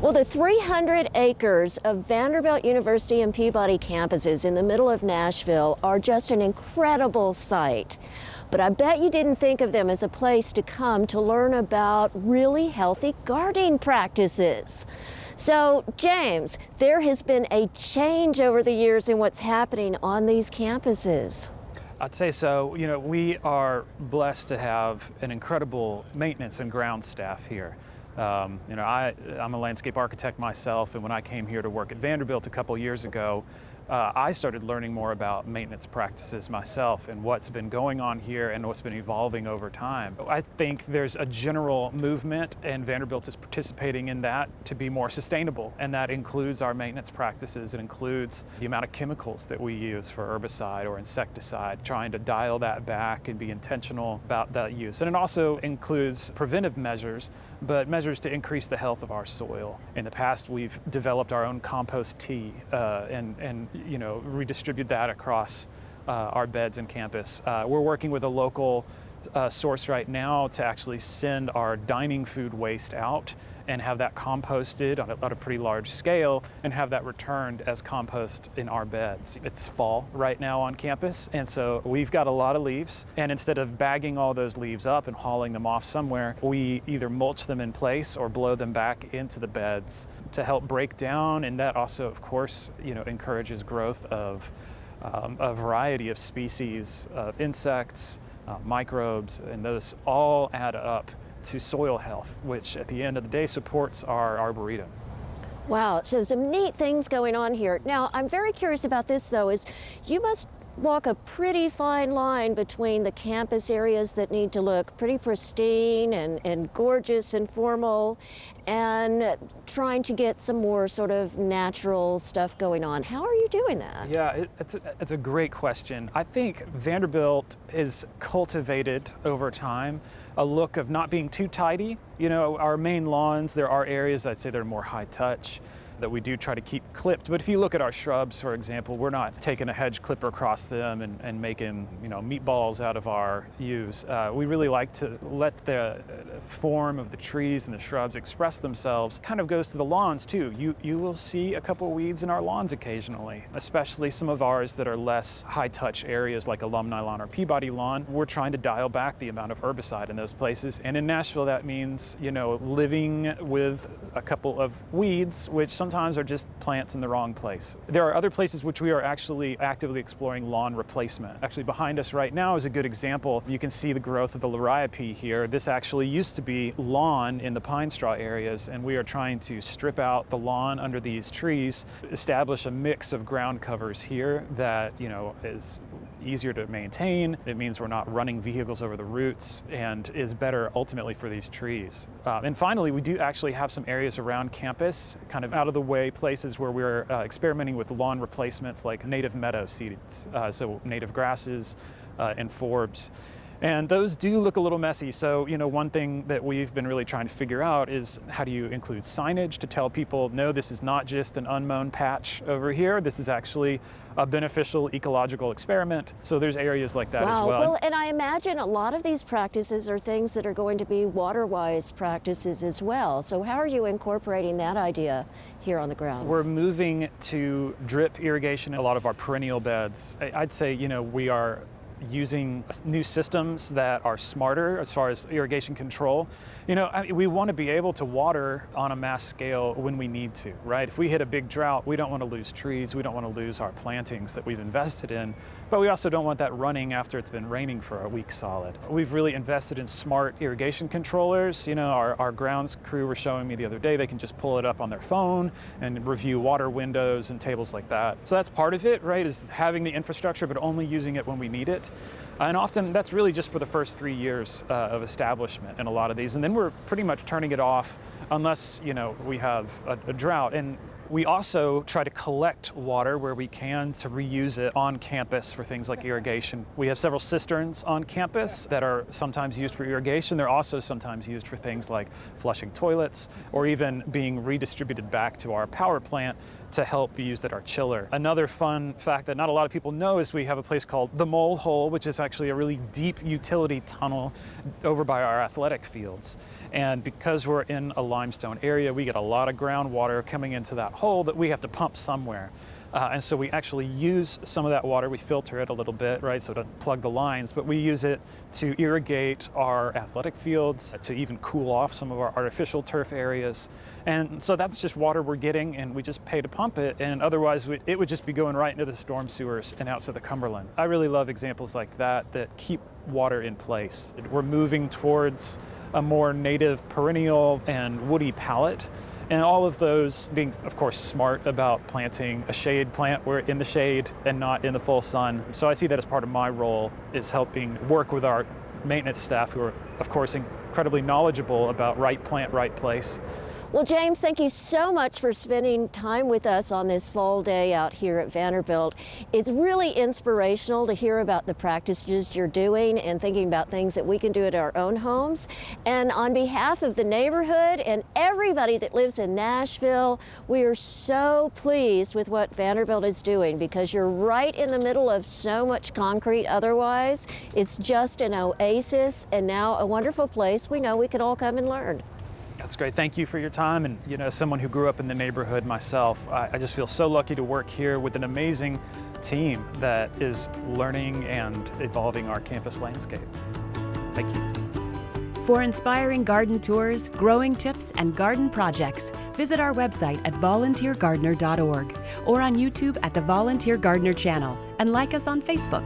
Well, the 300 acres of Vanderbilt University and Peabody campuses in the middle of Nashville are just an incredible sight. But I bet you didn't think of them as a place to come to learn about really healthy gardening practices. So, James, there has been a change over the years in what's happening on these campuses. I'd say so. You know, we are blessed to have an incredible maintenance and ground staff here. I'm a landscape architect myself, and when I came here to work at Vanderbilt a couple years ago, I started learning more about maintenance practices myself and what's been going on here and what's been evolving over time. I think there's a general movement, and Vanderbilt is participating in that, to be more sustainable, and that includes our maintenance practices. It includes the amount of chemicals that we use for herbicide or insecticide, trying to dial that back and be intentional about that use. And it also includes preventive measures, but measures to increase the health of our soil. In the past, we've developed our own compost tea and redistribute that across our beds and campus. We're working with a local source right now to actually send our dining food waste out and have that composted on a pretty large scale and have that returned as compost in our beds. It's fall right now on campus, and so we've got a lot of leaves, and instead of bagging all those leaves up and hauling them off somewhere, we either mulch them in place or blow them back into the beds to help break down, and that also, of course, encourages growth of a variety of species of insects, microbes, and those all add up to soil health, which at the end of the day supports our arboretum. Wow, so some neat things going on here. Now, I'm very curious about this though, is you must walk a pretty fine line between the campus areas that need to look pretty pristine and gorgeous and formal, and trying to get some more sort of natural stuff going on. How are you doing that? Yeah, it's a great question. I think Vanderbilt is cultivated over time a look of not being too tidy. Our main lawns, there are areas I'd say they're more high touch, that we do try to keep clipped. But if you look at our shrubs, for example, we're not taking a hedge clipper across them and making meatballs out of our yews. We really like to let the form of the trees and the shrubs express themselves. Kind of goes to the lawns too. You will see a couple weeds in our lawns occasionally, especially some of ours that are less high touch areas like Alumni Lawn or Peabody Lawn. We're trying to dial back the amount of herbicide in those places. And in Nashville, that means, living with a couple of weeds, which sometimes are just plants in the wrong place. There are other places which we are actually actively exploring lawn replacement. Actually, behind us right now is a good example. You can see the growth of the liriope here. This actually used to be lawn in the pine straw areas, and we are trying to strip out the lawn under these trees, establish a mix of ground covers here that is easier to maintain. It means we're not running vehicles over the roots and is better ultimately for these trees. And finally, we do actually have some areas around campus, kind of out of the way places where we're experimenting with lawn replacements like native meadow seeds, so native grasses and forbs. And those do look a little messy. So, one thing that we've been really trying to figure out is how do you include signage to tell people, no, this is not just an unmown patch over here. This is actually a beneficial ecological experiment. So there's areas like that as well. Well, and I imagine a lot of these practices are things that are going to be water-wise practices as well. So how are you incorporating that idea here on the grounds? We're moving to drip irrigation in a lot of our perennial beds. I'd say, we are using new systems that are smarter as far as irrigation control. We want to be able to water on a mass scale when we need to, right? If we hit a big drought, we don't want to lose trees, we don't want to lose our plantings that we've invested in, but we also don't want that running after it's been raining for a week solid. We've really invested in smart irrigation controllers. Our grounds crew were showing me the other day, they can just pull it up on their phone and review water windows and tables like that. So that's part of it, right, is having the infrastructure, but only using it when we need it. And often that's really just for the first 3 years of establishment in a lot of these. And then we're pretty much turning it off unless, we have a drought. And we also try to collect water where we can to reuse it on campus for things like irrigation. We have several cisterns on campus that are sometimes used for irrigation. They're also sometimes used for things like flushing toilets or even being redistributed back to our power plant to help be used at our chiller. Another fun fact that not a lot of people know is we have a place called the Mole Hole, which is actually a really deep utility tunnel over by our athletic fields. And because we're in a limestone area, we get a lot of groundwater coming into that hole that we have to pump somewhere. And so we actually use some of that water, we filter it a little bit, right, so to plug the lines, but we use it to irrigate our athletic fields, to even cool off some of our artificial turf areas. And so that's just water we're getting, and we just pay to pump it, and otherwise it would just be going right into the storm sewers and out to the Cumberland. I really love examples like that that keep water in place. We're moving towards a more native perennial and woody palette. And all of those being, of course, smart about planting a shade plant where in the shade and not in the full sun. So I see that as part of my role, is helping work with our maintenance staff who are, of course, incredibly knowledgeable about right plant, right place. Well, James, thank you so much for spending time with us on this fall day out here at Vanderbilt. It's really inspirational to hear about the practices you're doing and thinking about things that we can do at our own homes. And on behalf of the neighborhood and everybody that lives in Nashville, we are so pleased with what Vanderbilt is doing, because you're right in the middle of so much concrete otherwise. It's just an oasis, and now a wonderful place we know we can all come and learn. That's great. Thank you for your time. And as someone who grew up in the neighborhood myself, I just feel so lucky to work here with an amazing team that is learning and evolving our campus landscape. Thank you. For inspiring garden tours, growing tips, and garden projects, visit our website at volunteergardener.org or on YouTube at the Volunteer Gardener channel, and like us on Facebook.